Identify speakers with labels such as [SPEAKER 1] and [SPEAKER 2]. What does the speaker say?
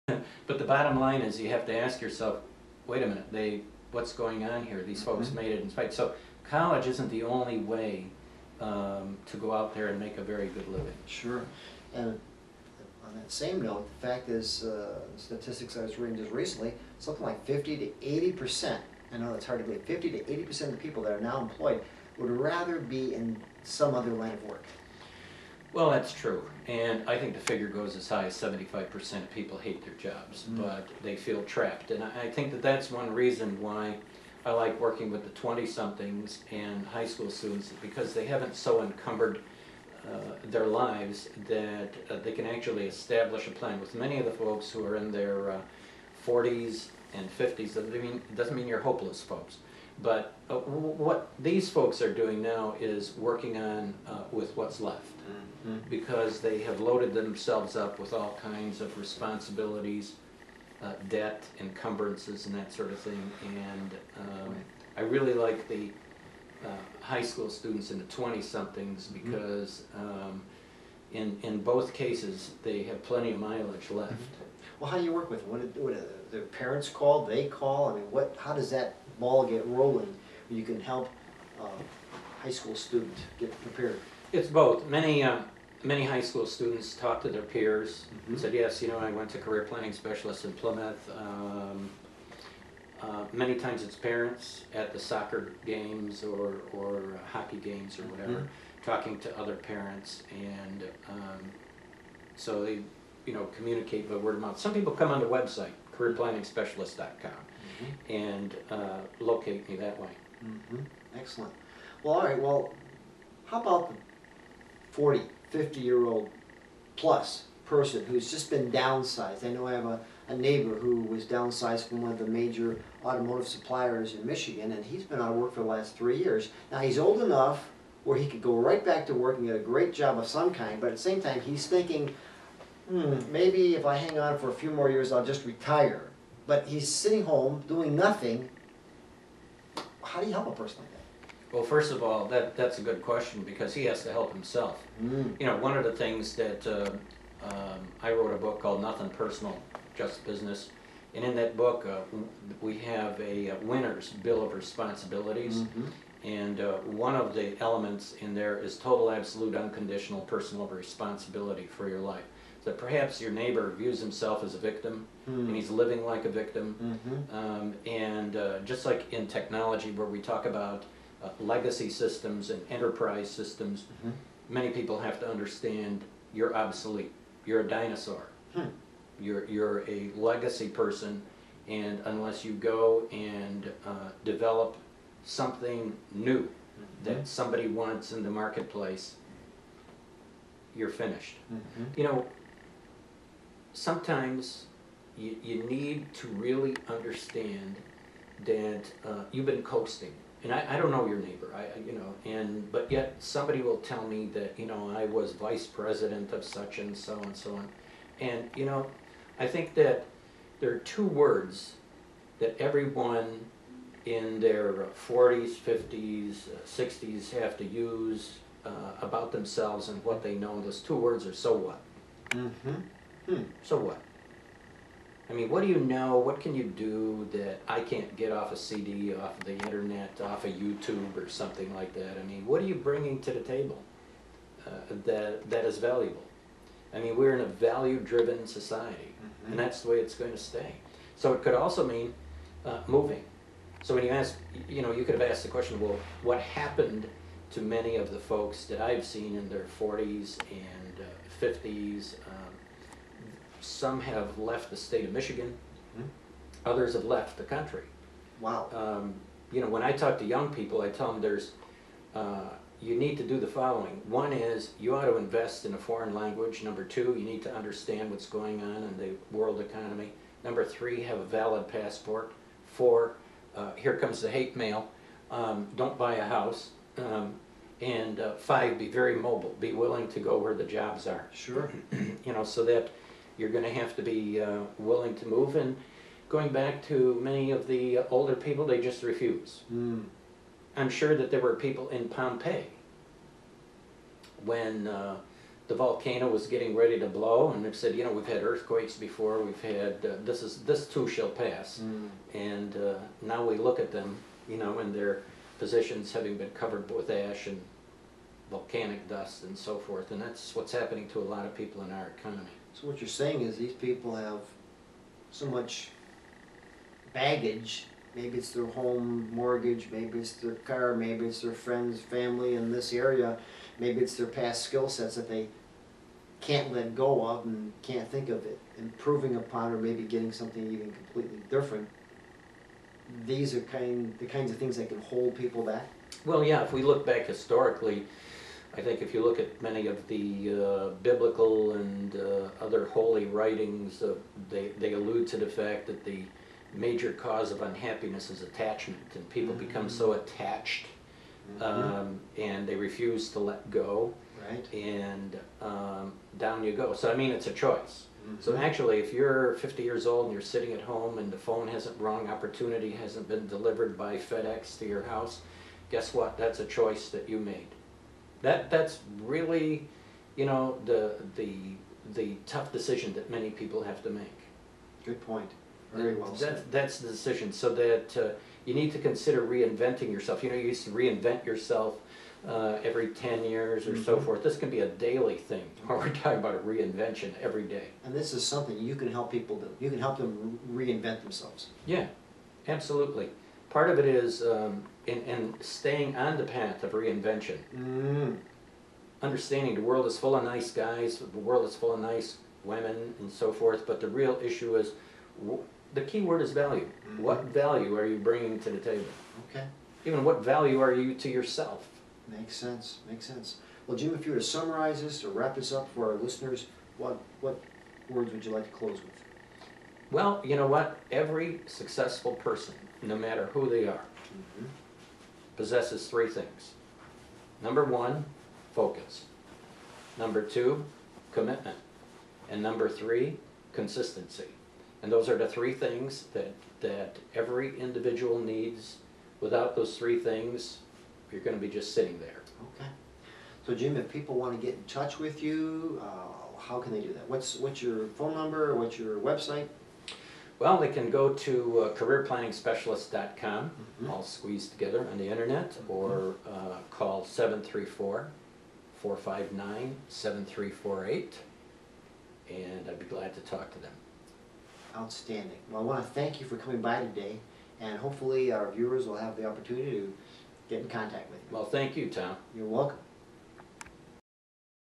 [SPEAKER 1] But the bottom line is you have to ask yourself, wait a minute, what's going on here? These folks made it in spite. So college isn't the only way to go out there and make a very good living.
[SPEAKER 2] Sure. And on that same note, the fact is, statistics I was reading just recently, something like 50 to 80%, I know that's hard to believe, 50 to 80% of the people that are now employed would rather be in some other line of work.
[SPEAKER 1] Well, that's true, and I think the figure goes as high as 75% of people hate their jobs, but they feel trapped. And I think that that's one reason why I like working with the 20-somethings and high school students, because they haven't so encumbered their lives that they can actually establish a plan. With many of the folks who are in their 40s and 50s, it doesn't mean you're hopeless, folks. But what these folks are doing now is working on with what's left, because they have loaded themselves up with all kinds of responsibilities, debt, encumbrances, and that sort of thing. And I really like the high school students and the 20-somethings, because in both cases they have plenty of mileage left.
[SPEAKER 2] Well, how do you work with them? What do their parents call? They call? I mean, how does that ball get rolling? You can help high school student get prepared.
[SPEAKER 1] It's both. Many high school students talk to their peers and said, yes, I went to career planning specialist in Plymouth. Many times it's parents at the soccer games or hockey games or whatever, talking to other parents, and so they communicate by word of mouth. Some people come on the website, careerplanningspecialist.com, and locate me that way.
[SPEAKER 2] Excellent. Well, all right, well, how about the 40, 50-year-old plus person who's just been downsized? I know I have a neighbor who was downsized from one of the major automotive suppliers in Michigan, and he's been out of work for the last 3 years. Now, he's old enough where he could go right back to work and get a great job of some kind, but at the same time, he's thinking, maybe if I hang on for a few more years, I'll just retire. But he's sitting home doing nothing. How do you help a person like that?
[SPEAKER 1] Well, first of all, that's a good question, because he has to help himself. One of the things that I wrote a book called Nothing Personal, Just Business, and in that book we have a winner's bill of responsibilities, and one of the elements in there is total, absolute, unconditional personal responsibility for your life. So perhaps your neighbor views himself as a victim, and he's living like a victim, and just like in technology where we talk about legacy systems and enterprise systems, many people have to understand you're obsolete. You're a dinosaur. You're a legacy person, and unless you go and develop something new that somebody wants in the marketplace, you're finished. Sometimes you need to really understand that you've been coasting. And I don't know your neighbor, but yet somebody will tell me that, I was vice president of such and so and so on. And, I think that there are two words that everyone in their 40s, 50s, 60s have to use about themselves and what they know. Those two words are, so what? So what? I mean, what do you know? What can you do that I can't get off a CD, off of the internet, off of YouTube or something like that? I mean, what are you bringing to the table that is valuable? I mean, we're in a value-driven society, and that's the way it's going to stay. So it could also mean moving. So when you ask, you could have asked the question, well, what happened to many of the folks that I've seen in their 40s and 50s? Some have left the state of Michigan. Others have left the country.
[SPEAKER 2] Wow.
[SPEAKER 1] When I talk to young people, I tell them you need to do the following. One is you ought to invest in a foreign language. Number two, you need to understand what's going on in the world economy. Number three, have a valid passport. Four, here comes the hate mail. Don't buy a house. And five, be very mobile. Be willing to go where the jobs are.
[SPEAKER 2] Sure.
[SPEAKER 1] So that you're going to have to be willing to move. And going back to many of the older people, they just refuse. I'm sure that there were people in Pompeii when the volcano was getting ready to blow, and they've said, you know, we've had earthquakes before, we've had, this too shall pass. And now we look at them, you know, in their positions having been covered with ash and volcanic dust and so forth, and that's what's happening to a lot of people in our economy.
[SPEAKER 2] So what you're saying is these people have so much baggage. Maybe it's their home mortgage, maybe it's their car, maybe it's their friends, family in this area, maybe it's their past skill sets that they can't let go of and can't think of it improving upon, or maybe getting something even completely different. These are the kinds of things that can hold people back.
[SPEAKER 1] Well, yeah, if we look back historically, I think if you look at many of the biblical and other holy writings, they allude to the fact that the major cause of unhappiness is attachment, and people become so attached, and they refuse to let go,
[SPEAKER 2] Right.
[SPEAKER 1] and down you go. So I mean, it's a choice. So actually, if you're 50 years old and you're sitting at home and the phone hasn't rung, opportunity hasn't been delivered by FedEx to your house, guess what? That's a choice that you made. That's really, you know, the tough decision that many people have to make.
[SPEAKER 2] Good point. Very well said.
[SPEAKER 1] That's the decision. So that you need to consider reinventing yourself. You know, you used to reinvent yourself every 10 years or so forth. This can be a daily thing. We're talking about a reinvention every day.
[SPEAKER 2] And this is something you can help people do. You can help them reinvent themselves.
[SPEAKER 1] Yeah, absolutely. Part of it is in staying on the path of reinvention. Understanding the world is full of nice guys, the world is full of nice women and so forth, but the real issue is, the key word is value. What value are you bringing to the table?
[SPEAKER 2] Okay.
[SPEAKER 1] Even what value are you to yourself?
[SPEAKER 2] Makes sense. Makes sense. Well, Jim, if you were to summarize this or wrap this up for our listeners, what words would you like to close with?
[SPEAKER 1] Well, you know what? Every successful person, no matter who they are, possesses three things. Number one, focus. Number two, commitment. And number three, consistency. And those are the three things that every individual needs. Without those three things, you're going to be just sitting there.
[SPEAKER 2] Okay. So Jim, if people want to get in touch with you, how can they do that? What's your phone number? What's your website?
[SPEAKER 1] Well, they can go to careerplanningspecialist.com, all squeezed together on the internet, or call 734-459-7348, and I'd be glad to talk to them.
[SPEAKER 2] Outstanding. Well, I want to thank you for coming by today, and hopefully our viewers will have the opportunity to get in contact with you.
[SPEAKER 1] Well, thank you, Tom.
[SPEAKER 2] You're welcome.